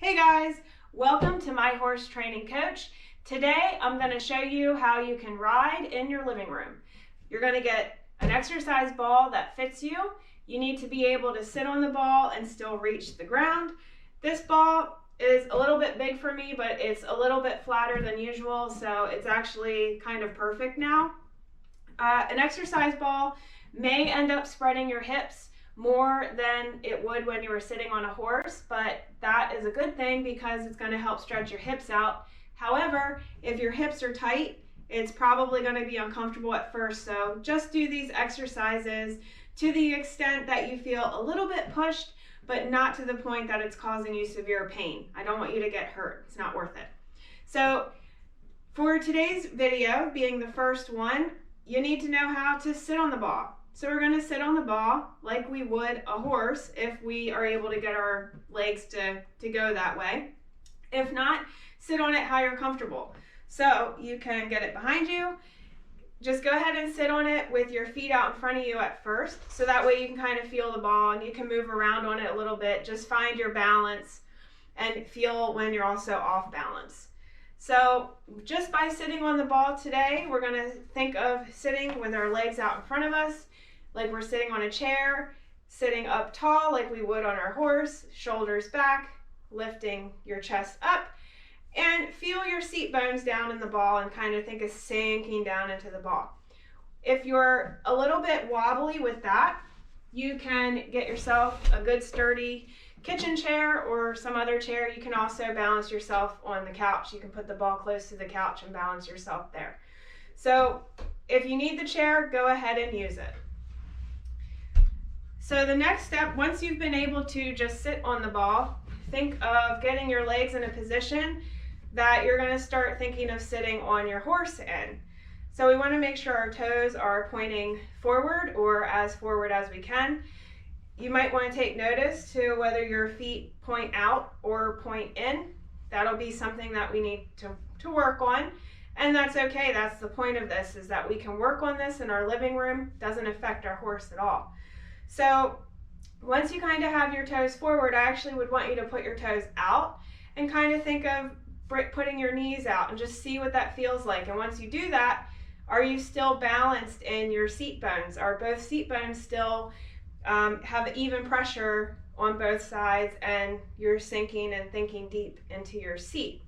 Hey guys, welcome to My Horse Training Coach. Today I'm going to show you how you can ride in your living room. You're going to get an exercise ball that fits you. You need to be able to sit on the ball and still reach the ground. This ball is a little bit big for me, but it's a little bit flatter than usual, so it's actually kind of perfect now. An exercise ball may end up spreading your hips more than it would when you were sitting on a horse, but that is a good thing because it's going to help stretch your hips out. However, if your hips are tight, it's probably going to be uncomfortable at first, so just do these exercises to the extent that you feel a little bit pushed, but not to the point that it's causing you severe pain. I don't want you to get hurt. It's not worth it. So for today's video, being the first one, you need to know how to sit on the ball. So we're going to sit on the ball like we would a horse if we are able to get our legs to go that way. If not, sit on it how you're comfortable. So you can get it behind you. Just go ahead and sit on it with your feet out in front of you at first. So that way you can kind of feel the ball and you can move around on it a little bit. Just find your balance and feel when you're also off balance. So just by sitting on the ball today, we're going to think of sitting with our legs out in front of us, like we're sitting on a chair, sitting up tall like we would on our horse, shoulders back, lifting your chest up, and feel your seat bones down in the ball and kind of think of sinking down into the ball. If you're a little bit wobbly with that, you can get yourself a good sturdy kitchen chair or some other chair. You can also balance yourself on the couch. You can put the ball close to the couch and balance yourself there. So if you need the chair, go ahead and use it. So the next step, once you've been able to just sit on the ball, think of getting your legs in a position that you're going to start thinking of sitting on your horse in. So we want to make sure our toes are pointing forward or as forward as we can. You might want to take notice to whether your feet point out or point in. That'll be something that we need to work on. And that's okay. That's the point of this, is that we can work on this in our living room. It doesn't affect our horse at all. So once you kind of have your toes forward, I actually would want you to put your toes out and kind of think of putting your knees out and just see what that feels like. And once you do that, are you still balanced in your seat bones? Are both seat bones still have even pressure on both sides and you're sinking and thinking deep into your seat?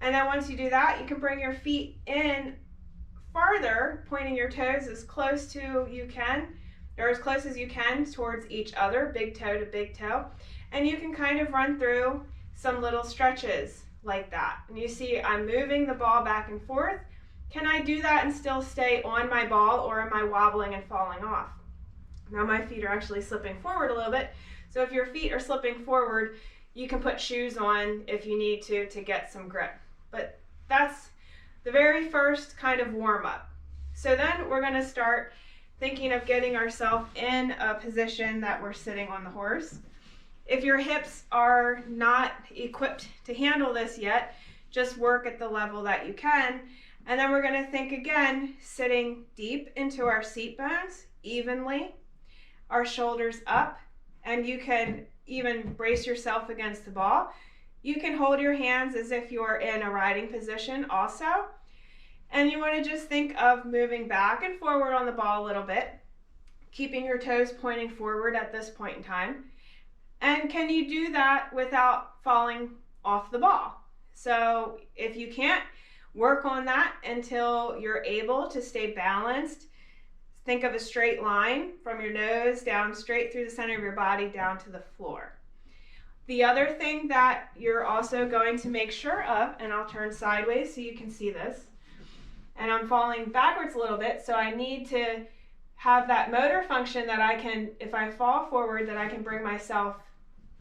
And then once you do that, you can bring your feet in farther, pointing your toes as close to you can, or as close as you can towards each other, big toe to big toe. And you can kind of run through some little stretches like that. And you see I'm moving the ball back and forth. Can I do that and still stay on my ball, or am I wobbling and falling off? Now my feet are actually slipping forward a little bit. So if your feet are slipping forward, you can put shoes on if you need to get some grip. But that's the very first kind of warm up. So then we're going to start thinking of getting ourselves in a position that we're sitting on the horse. If your hips are not equipped to handle this yet, just work at the level that you can. And then we're going to think again, sitting deep into our seat bones evenly, our shoulders up, and you can even brace yourself against the ball. You can hold your hands as if you're in a riding position also. And you want to just think of moving back and forward on the ball a little bit, keeping your toes pointing forward at this point in time. And can you do that without falling off the ball? So if you can't, work on that until you're able to stay balanced. Think of a straight line from your nose down straight through the center of your body down to the floor. The other thing that you're also going to make sure of, and I'll turn sideways so you can see this, and I'm falling backwards a little bit, so I need to have that motor function that I can, if I fall forward, that I can bring myself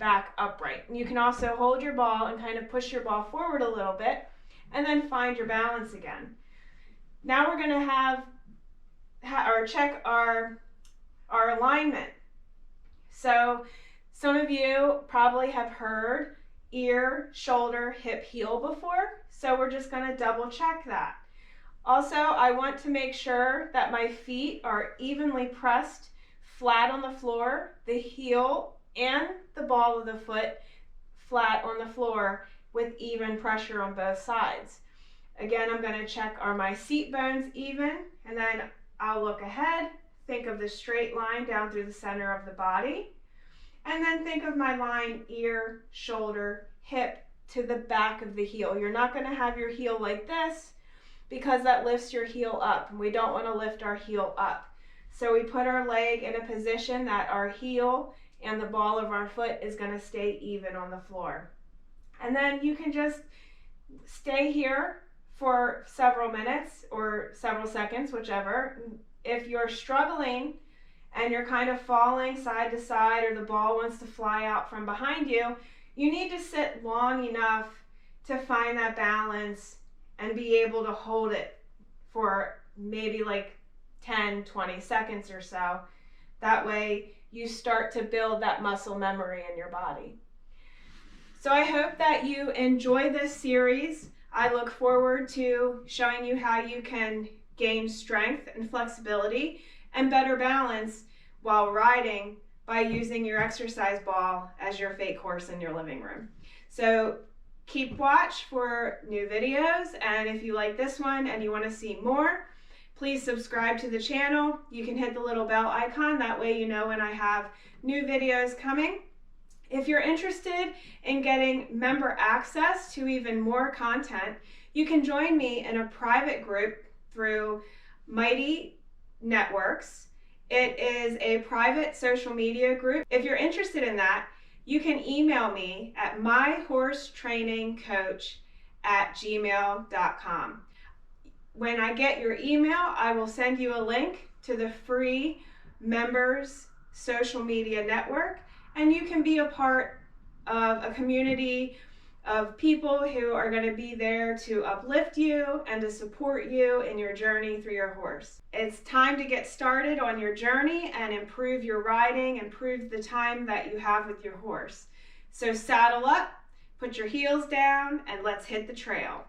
back upright. And you can also hold your ball and kind of push your ball forward a little bit and then find your balance again. Now we're going to check our alignment. So some of you probably have heard ear, shoulder, hip, heel before, so we're just going to double check that. Also, I want to make sure that my feet are evenly pressed flat on the floor, the heel and the ball of the foot flat on the floor with even pressure on both sides. Again, I'm going to check, are my seat bones even? And then I'll look ahead, think of the straight line down through the center of the body, and then think of my line ear, shoulder, hip to the back of the heel. You're not going to have your heel like this because that lifts your heel up, and we don't want to lift our heel up. So we put our leg in a position that our heel and the ball of our foot is going to stay even on the floor. And then you can just stay here for several minutes or several seconds, whichever. If you're struggling and you're kind of falling side to side, or the ball wants to fly out from behind you, you need to sit long enough to find that balance and be able to hold it for maybe like 10, 20 seconds or so. That way you start to build that muscle memory in your body. So I hope that you enjoy this series. I look forward to showing you how you can gain strength and flexibility and better balance while riding by using your exercise ball as your fake horse in your living room. So keep watch for new videos, and if you like this one and you want to see more, please subscribe to the channel. You can hit the little bell icon, that way you know when I have new videos coming. If you're interested in getting member access to even more content, you can join me in a private group through Mighty Networks. It is a private social media group. If you're interested in that, you can email me at myhorsetrainingcoach@gmail.com. When I get your email, I will send you a link to the free members social media network, and you can be a part of a community of people who are going to be there to uplift you and to support you in your journey through your horse. It's time to get started on your journey and improve your riding, improve the time that you have with your horse. So saddle up, put your heels down, and let's hit the trail.